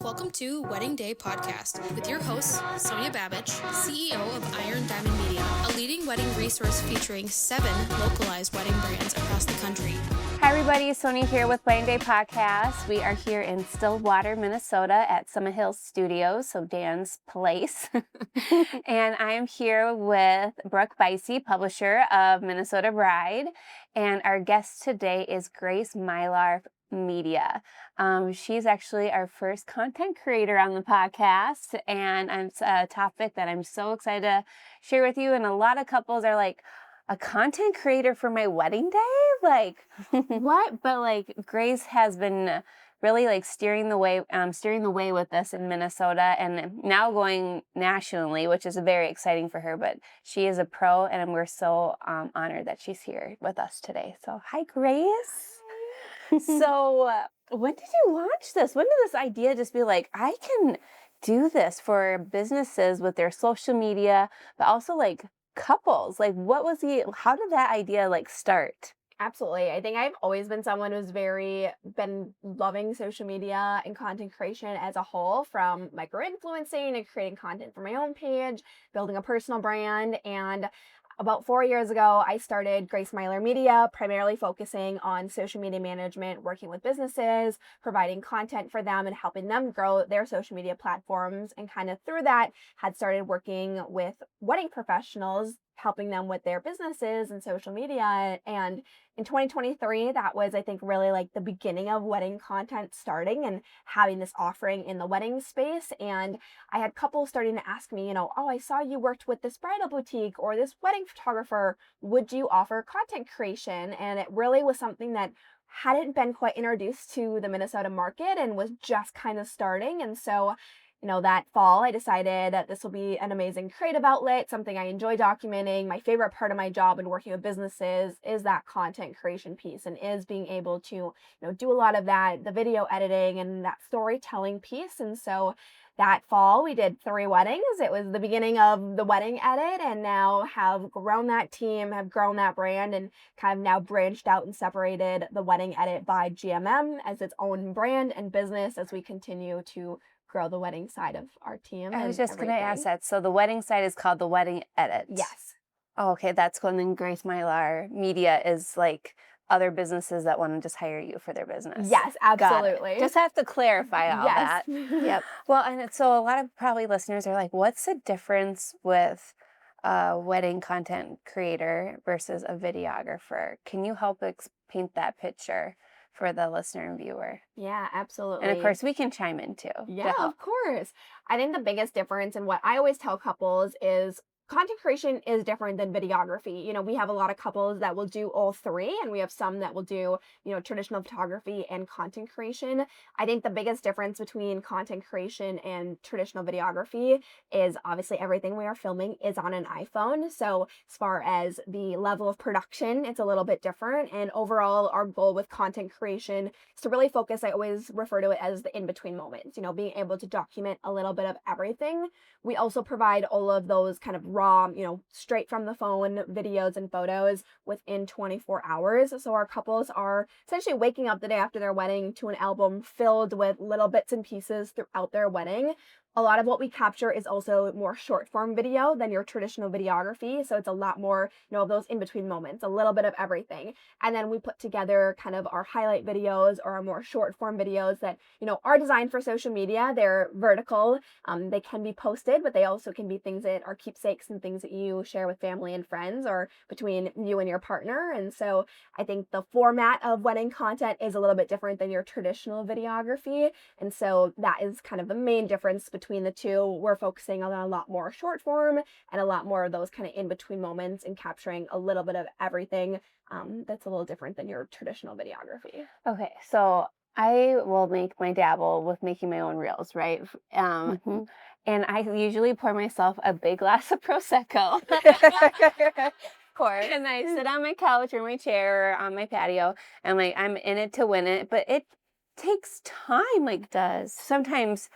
Welcome to Wedding Day Podcast with your hosts, Sonja Babich, CEO of Iron Diamond Media, a leading wedding resource featuring 7 localized wedding brands across the country. Hi everybody, Sonja here with Wedding Day Podcast. We are here in Stillwater, Minnesota at Summit Hills Studios, so Dan's place. And I am here with Brooke Beise, publisher of Minnesota Bride. And our guest today is Grace Myler Media. She's actually our first content creator on the podcast, and it's a topic that I'm so excited to share with you. And a lot of couples are like, a content creator for my wedding day? Like, what? But like, Grace has been really like steering the way with this in Minnesota, and now going nationally, which is very exciting for her. But she is a pro, and we're so honored that she's here with us today. So, hi, Grace. So, when did you launch this? When did this idea just be like, I can do this for businesses with their social media, but also like couples? Like, how did that idea like start? Absolutely. I think I've always been someone who's been loving social media and content creation as a whole, from micro-influencing and creating content for my own page, building a personal brand. And about 4 years ago, I started Grace Myler Media, primarily focusing on social media management, working with businesses, providing content for them and helping them grow their social media platforms. And kind of through that, had started working with wedding professionals, helping them with their businesses and social media. And in 2023, that was, I think, really like the beginning of wedding content starting and having this offering in the wedding space. And I had couples starting to ask me, oh, I saw you worked with this bridal boutique or this wedding photographer. Would you offer content creation? And it really was something that hadn't been quite introduced to the Minnesota market and was just kind of starting. And so that fall, I decided that this will be an amazing creative outlet, something I enjoy documenting. My favorite part of my job and working with businesses is that content creation piece, and is being able to, do a lot of that, the video editing and that storytelling piece. And so that fall, we did 3 weddings. It was the beginning of the wedding edit, and now have grown that team, have grown that brand, and kind of now branched out and separated the wedding edit by GMM as its own brand and business as we continue to grow the wedding side of our team. I was just going to ask that. So the wedding side is called the Wedding Edit. Yes. Oh, okay, that's cool. And then Grace Myler Media is like other businesses that want to just hire you for their business. Yes, absolutely. Just have to clarify all that. Yep. Well, and so a lot of probably listeners are like, what's the difference with a wedding content creator versus a videographer? Can you help paint that picture for the listener and viewer? Yeah, absolutely. And of course, we can chime in too. Yeah, of course. I think the biggest difference, and what I always tell couples, is content creation is different than videography. We have a lot of couples that will do all 3, and we have some that will do, traditional photography and content creation. I think the biggest difference between content creation and traditional videography is obviously everything we are filming is on an iPhone. So as far as the level of production, it's a little bit different. And overall, our goal with content creation is to really focus, I always refer to it as the in-between moments, being able to document a little bit of everything. We also provide all of those kind of raw, straight from the phone videos and photos within 24 hours. So our couples are essentially waking up the day after their wedding to an album filled with little bits and pieces throughout their wedding. A lot of what we capture is also more short form video than your traditional videography. So it's a lot more, of those in between moments, a little bit of everything. And then we put together kind of our highlight videos or our more short form videos that, are designed for social media. They're vertical. They can be posted, but they also can be things that are keepsakes and things that you share with family and friends or between you and your partner. And so I think the format of wedding content is a little bit different than your traditional videography. And so that is kind of the main difference between the two. We're focusing on a lot more short form and a lot more of those kind of in-between moments and capturing a little bit of everything that's a little different than your traditional videography. Okay, so I will make my dabble with making my own reels, right? And I usually pour myself a big glass of Prosecco. Of course. And I sit on my couch or my chair or on my patio, and like I'm in it to win it. But it takes time, like does sometimes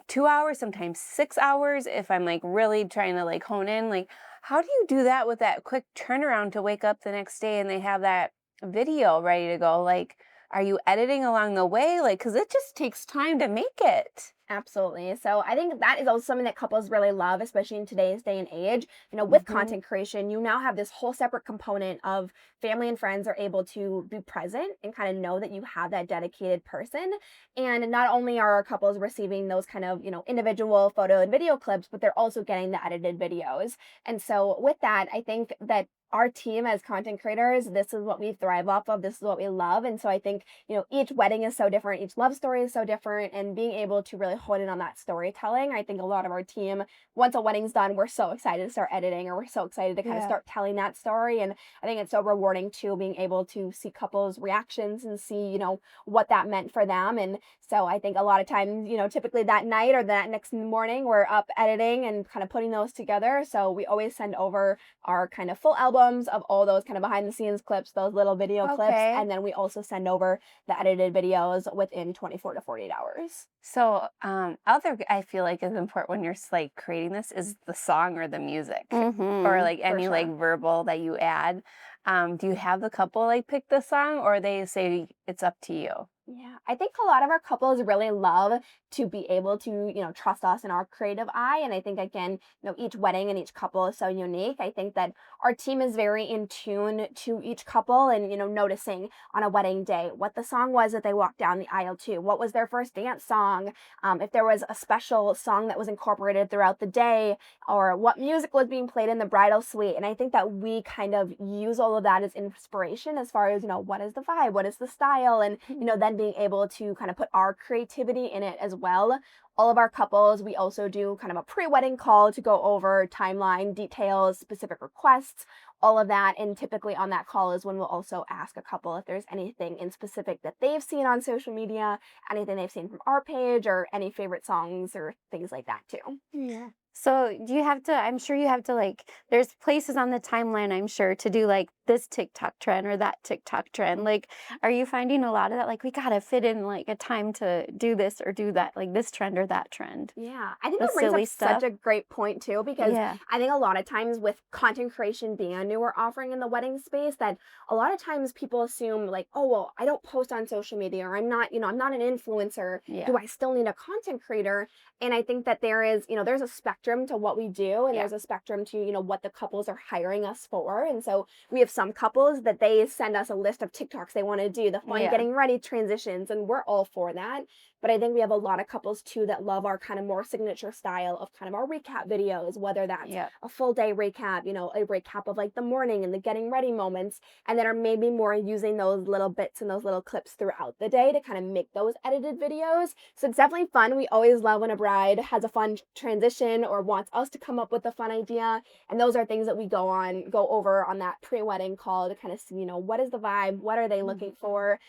2 hours, sometimes 6 hours if I'm like really trying to like hone in. Like, how do you do that with that quick turnaround to wake up the next day and they have that video ready to go? Like, are you editing along the way? Like, because it just takes time to make it. Absolutely. So I think that is also something that couples really love, especially in today's day and age. With content creation, you now have this whole separate component of family and friends are able to be present and kind of know that you have that dedicated person. And not only are our couples receiving those kind of, individual photo and video clips, but they're also getting the edited videos. And so with that, I think that our team as content creators, this is what we thrive off of. This is what we love. And so I think, each wedding is so different. Each love story is so different. And being able to really hone in on that storytelling, I think a lot of our team, once a wedding's done, we're so excited to start editing, or we're so excited to kind of start telling that story. And I think it's so rewarding too, being able to see couples' reactions and see, what that meant for them. And so I think a lot of times, typically that night or that next morning, we're up editing and kind of putting those together. So we always send over our kind of full albums of all those kind of behind the scenes clips, those little video clips. And then we also send over the edited videos within 24 to 48 hours. So, other I feel like is important when you're like creating this is the song or the music, or like any like verbal that you add. Do you have the couple like pick the song, or they say it's up to you? Yeah, I think a lot of our couples really love to be able to, trust us in our creative eye. And I think, again, each wedding and each couple is so unique. I think that our team is very in tune to each couple and, noticing on a wedding day what the song was that they walked down the aisle to, what was their first dance song, if there was a special song that was incorporated throughout the day, or what music was being played in the bridal suite. And I think that we kind of use all of that as inspiration as far as, what is the vibe, what is the style, and, then being able to kind of put our creativity in it as well. All of our couples, we also do kind of a pre-wedding call to go over timeline details, specific requests, all of that. And typically on that call is when we'll also ask a couple if there's anything in specific that they've seen on social media, anything they've seen from our page, or any favorite songs or things like that too. Yeah. So do you have to, I'm sure you have to like, there's places on the timeline, I'm sure, to do like this TikTok trend or that TikTok trend. Like, are you finding a lot of that? Like, we got to fit in like a time to do this or do that, like this trend or that trend. Yeah, I think that brings up such a great point too, because I think a lot of times with content creation being a newer offering in the wedding space, that a lot of times people assume like, oh, well, I don't post on social media, or I'm not, I'm not an influencer. Do I still need a content creator? And I think that there is, there's a spectrum to what we do, and there's a spectrum to, what the couples are hiring us for. And so we have some couples that they send us a list of TikToks they want to do, the fun getting ready transitions, and we're all for that. But I think we have a lot of couples too that love our kind of more signature style of kind of our recap videos, whether that's a full day recap, a recap of like the morning and the getting ready moments, and then are maybe more using those little bits and those little clips throughout the day to kind of make those edited videos. So it's definitely fun. We always love when a bride has a fun transition or wants us to come up with a fun idea. And those are things that we go over on that pre-wedding call to kind of see, what is the vibe? What are they looking for?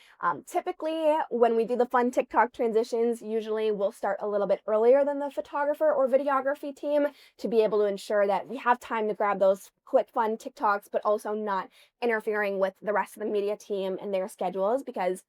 Typically, when we do the fun TikTok transitions, usually we'll start a little bit earlier than the photographer or videography team to be able to ensure that we have time to grab those quick, fun TikToks, but also not interfering with the rest of the media team and their schedules, because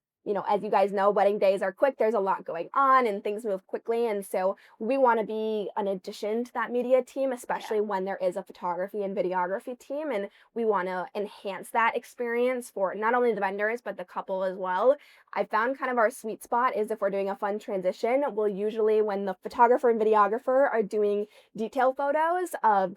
as you guys know, wedding days are quick. There's a lot going on and things move quickly. And so we want to be an addition to that media team, especially when there is a photography and videography team. And we want to enhance that experience for not only the vendors, but the couple as well. I found kind of our sweet spot is if we're doing a fun transition, we'll usually, when the photographer and videographer are doing detail photos of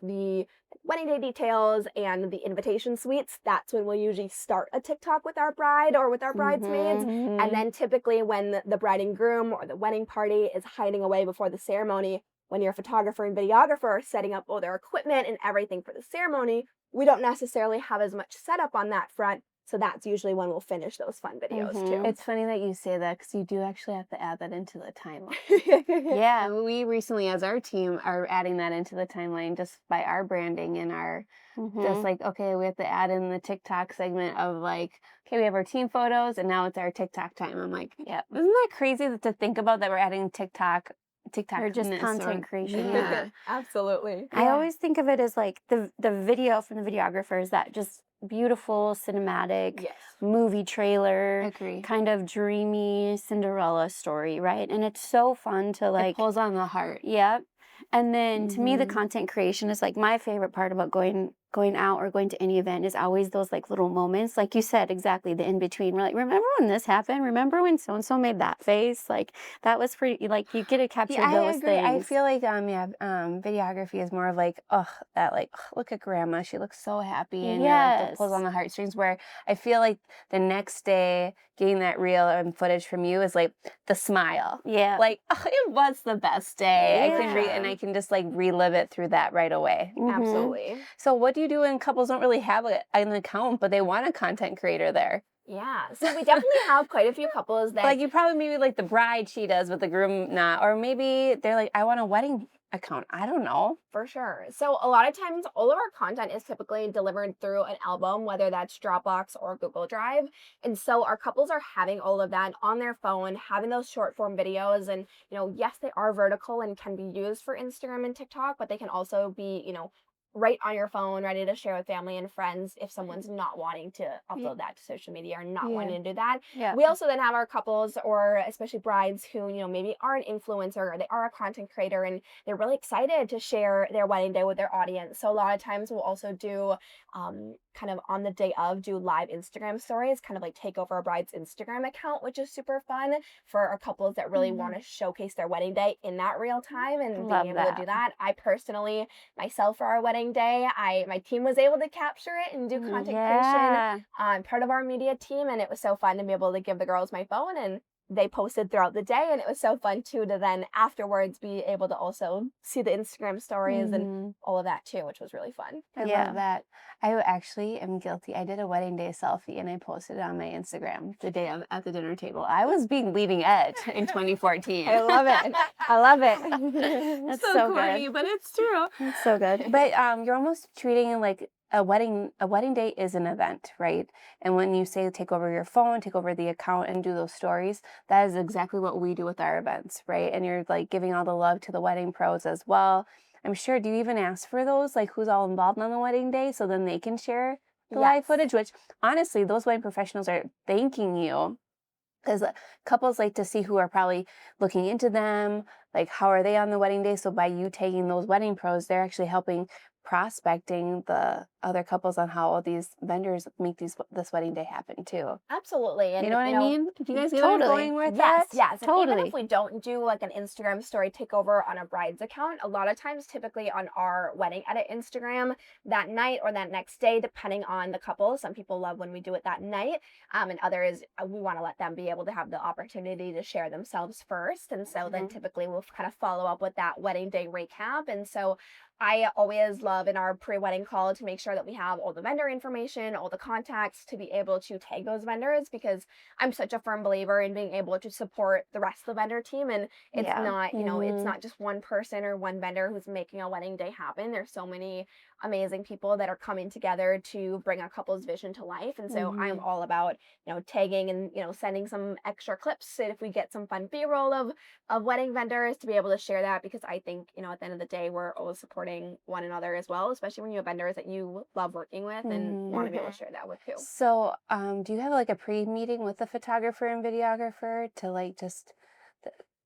the wedding day details and the invitation suites, that's when we'll usually start a TikTok with our bride or with our bridesmaids. And then typically when the bride and groom or the wedding party is hiding away before the ceremony, when your photographer and videographer are setting up all their equipment and everything for the ceremony, we don't necessarily have as much setup on that front. So that's usually when we'll finish those fun videos too. It's funny that you say that, because you do actually have to add that into the timeline. Yeah, we recently as our team are adding that into the timeline just by our branding and our just like, okay, we have to add in the TikTok segment of like, okay, we have our team photos and now it's our TikTok time. I'm like, isn't that crazy to think about that we're adding TikTok or just content creation? Yeah, absolutely. I always think of it as like the video from the videographers, that just beautiful cinematic movie trailer, kind of dreamy Cinderella story, right? And it's so fun to like, it pulls on the heart. And then to me, the content creation is like my favorite part about going going out or going to any event is always those like little moments, like you said, exactly, the in between. We're like, remember when this happened? Remember when so and so made that face? Like that was pretty. Like you get to capture Yeah, I those agree. I things. feel like videography is more of like, oh, that like, "Ugh, look at grandma, she looks so happy," and you're like, it pulls on Yes. the heartstrings. Where I feel like the next day getting that reel and footage from you is like the smile. Yeah. Like, oh, it was the best day. I can Yeah. and I can just like relive it through that right away. Mhm. Absolutely. So what do you do when couples don't really have an account, but they want a content creator there? Yeah, so we definitely have quite a few couples that Like you probably maybe like the bride she does, but the groom not, or maybe they're like, I want a wedding account. I don't know. for sure. So a lot of times all of our content is typically delivered through an album, whether that's Dropbox or Google Drive. And so our couples are having all of that on their phone, having those short form videos. And, yes, they are vertical and can be used for Instagram and TikTok, but they can also be, right on your phone, ready to share with family and friends if someone's not wanting to upload that to social media or not wanting to do that. Yeah. We also then have our couples or especially brides who, maybe are an influencer or they are a content creator and they're really excited to share their wedding day with their audience. So a lot of times we'll also do kind of on the day of do live Instagram stories, kind of like take over a bride's Instagram account, which is super fun for our couples that really want to showcase their wedding day in that real time and Love being able to do that. I personally, myself for our wedding day, my team was able to capture it and do content creation on part of our media team, and it was so fun to be able to give the girls my phone and they posted throughout the day, and it was so fun too to then afterwards be able to also see the Instagram stories and all of that too, which was really fun. I love that. I actually am guilty. I did a wedding day selfie and I posted it on my Instagram the day at the dinner table. I was being leading edge in 2014. I love it. I love it. That's so so corny, good. but it's true. That's so good. But you're almost treating it like a wedding day is an event, right? And when you say take over your phone, take over the account and do those stories, that is exactly what we do with our events, right? And you're like giving all the love to the wedding pros as well. I'm sure, do you even ask for those, like who's all involved on the wedding day so then they can share the live footage, which honestly, those wedding professionals are thanking you because couples like to see who are probably looking into them, like how are they on the wedding day? So by you taking those wedding pros, they're actually helping prospecting the other couples on how these vendors make this wedding day happen too. Absolutely. And You know what I mean? Do you guys get where I'm Totally. going with yes, that? yes. And even Totally. if we don't do like an Instagram story takeover on a bride's account, a lot of times typically on our wedding edit Instagram that night or that next day, depending on the couple. Some people love when we do it that night. And others, we want to let them be able to have the opportunity to share themselves first. And so then typically we'll kind of follow up with that wedding day recap. And so I always love in our pre-wedding call to make sure that we have all the vendor information, all the contacts to be able to tag those vendors because I'm such a firm believer in being able to support the rest of the vendor team. And it's not, it's not just one person or one vendor who's making a wedding day happen. There's so many amazing people that are coming together to bring a couple's vision to life. And so I'm all about, tagging and, sending some extra clips. And if we get some fun B-roll of wedding vendors to be able to share that, because I think, at the end of the day, we're always supporting one another as well, especially when you have vendors that you love working with and want to be able to share that with too. So, do you have like a pre-meeting with the photographer and videographer to like just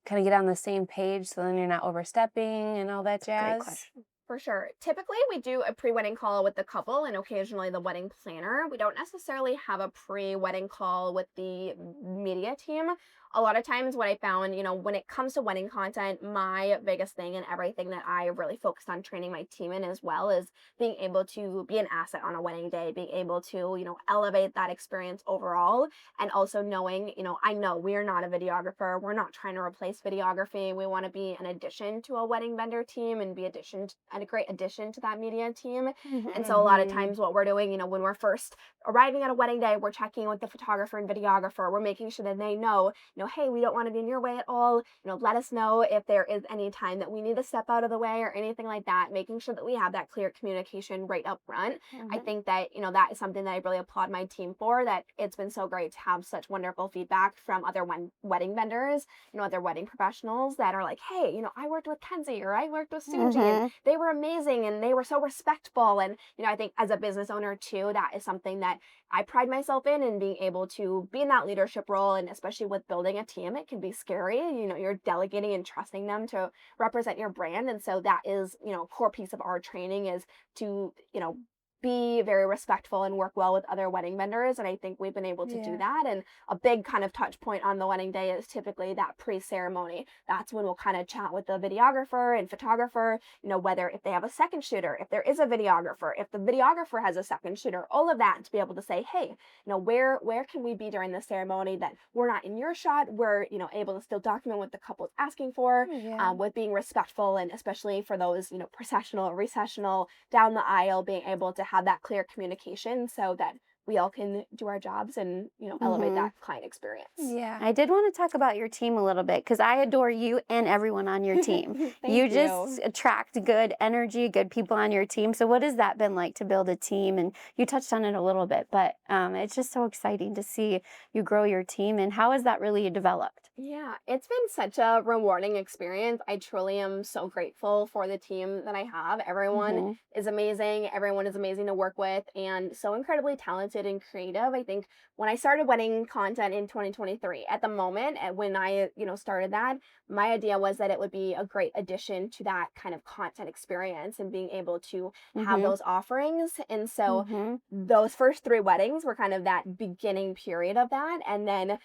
kind of get on the same page so then you're not overstepping and all that jazz? Great question. For sure. Typically, we do a pre-wedding call with the couple and occasionally the wedding planner. We don't necessarily have a pre-wedding call with the media team. A lot of times what I found, when it comes to wedding content, my biggest thing and everything that I really focused on training my team in as well is being able to be an asset on a wedding day, being able to, elevate that experience overall. And also knowing, I know we are not a videographer. We're not trying to replace videography. We want to be an addition to a wedding vendor team and be a great addition to that media team. And so a lot of times what we're doing, when we're first arriving at a wedding day, we're checking with the photographer and videographer. We're making sure that they know, hey, we don't want to be in your way at all. Let us know if there is any time that we need to step out of the way or anything like that, making sure that we have that clear communication right up front. I think that, that is something that I really applaud my team for, that it's been so great to have such wonderful feedback from other wedding vendors, other wedding professionals that are like, hey, I worked with Kenzie or I worked with Suji and they were amazing and they were so respectful. And, I think as a business owner too, that is something that I pride myself in being able to be in that leadership role. And especially with building a team, it can be scary. You're delegating and trusting them to represent your brand. And so that is, a core piece of our training is to, be very respectful and work well with other wedding vendors. And I think we've been able to do that. And a big kind of touch point on the wedding day is typically that pre-ceremony. That's when we'll kind of chat with the videographer and photographer, whether if they have a second shooter, if there is a videographer, if the videographer has a second shooter, all of that, to be able to say, hey, where can we be during the ceremony that we're not in your shot, we're, able to still document what the couple is asking for, with being respectful, and especially for those, processional, recessional, down the aisle, being able to have that clear communication so that we all can do our jobs and, elevate that client experience. Yeah. I did want to talk about your team a little bit, because I adore you and everyone on your team. you just attract good energy, good people on your team. So what has that been like to build a team? And you touched on it a little bit, but it's just so exciting to see you grow your team. And how has that really developed? Yeah, it's been such a rewarding experience. I truly am so grateful for the team that I have. Everyone is amazing. Everyone is amazing to work with and so incredibly talented and creative. I think when I started wedding content in 2023, at the moment, when I, started that, my idea was that it would be a great addition to that kind of content experience and being able to have those offerings. And so those first 3 weddings were kind of that beginning period of that. And then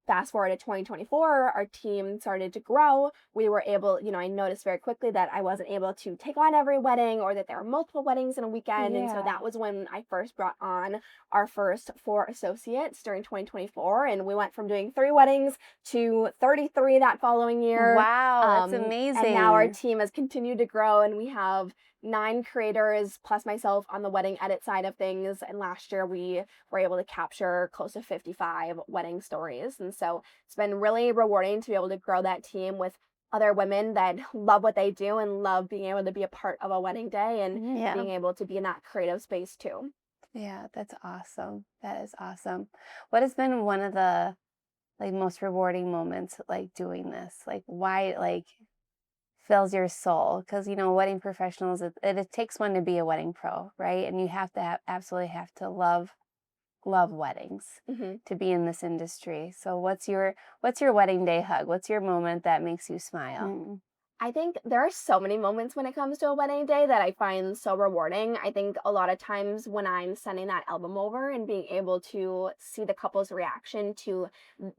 fast forward to 2024, our team started to grow. We were able, I noticed very quickly that I wasn't able to take on every wedding, or that there were multiple weddings in a weekend. And so that was when I first brought on our first 4 associates during 2024. And we went from doing 3 weddings to 33 that following year. Wow, that's amazing. And now our team has continued to grow, and we have 9 creators plus myself on the wedding edit side of things. And last year we were able to capture close to 55 wedding stories. And so it's been really rewarding to be able to grow that team with other women that love what they do and love being able to be a part of a wedding day and being able to be in that creative space too. Yeah, that's awesome. That is awesome. What has been one of the most rewarding moments doing this? Why fills your soul? Because wedding professionals, it takes one to be a wedding pro, right? And you have to absolutely have to love weddings to be in this industry. So what's your wedding day hug? What's your moment that makes you smile? I think there are so many moments when it comes to a wedding day that I find so rewarding. I think a lot of times when I'm sending that album over and being able to see the couple's reaction to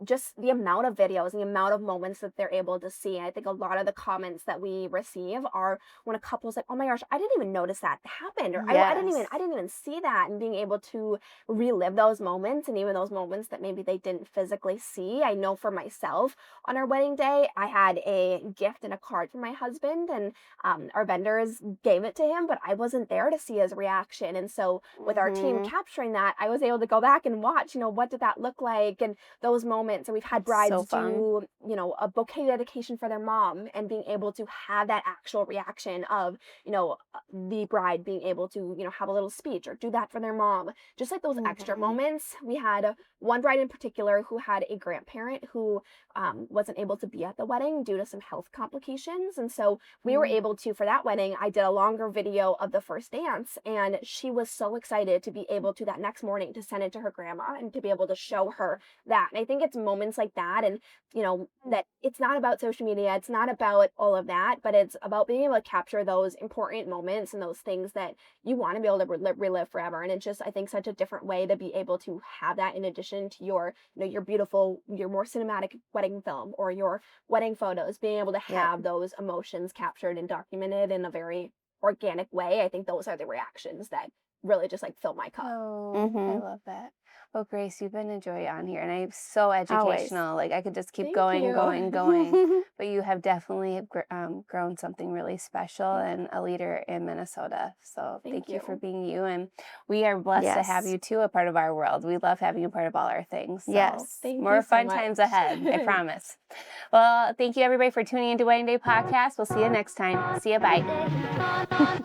just the amount of videos, the amount of moments that they're able to see. I think a lot of the comments that we receive are when a couple's like, oh my gosh, I didn't even notice that happened, or I didn't even see that, and being able to relive those moments, and even those moments that maybe they didn't physically see. I know for myself, on our wedding day, I had a gift and a card for my husband, and our vendors gave it to him, but I wasn't there to see his reaction. And so with our team capturing that, I was able to go back and watch, what did that look like, and those moments. And we've had brides do, a bouquet dedication for their mom, and being able to have that actual reaction of, the bride being able to, have a little speech or do that for their mom. Just like those extra moments. We had one bride in particular who had a grandparent who wasn't able to be at the wedding due to some health complications. And so we were able to, for that wedding, I did a longer video of the first dance, and she was so excited to be able to, that next morning, to send it to her grandma and to be able to show her that. And I think it's moments like that, and that it's not about social media, it's not about all of that, but it's about being able to capture those important moments and those things that you want to be able to relive forever. And it's just, I think, such a different way to be able to have that in addition to your, your beautiful, your more cinematic wedding film or your wedding photos, being able to have those emotions captured and documented in a very organic way. I think those are the reactions that really just fill my cup. Oh, I love that. Well, Grace, you've been a joy on here, and I'm so educational. Always. I could just keep Thank going. you. But you have definitely grown something really special and a leader in Minnesota. So thank you for being you. And we are blessed to have you too, a part of our world. We love having you a part of all our things. So more fun times ahead, I promise. Well, thank you everybody for tuning into Wedding Day Podcast. We'll see you next time. See you. Bye.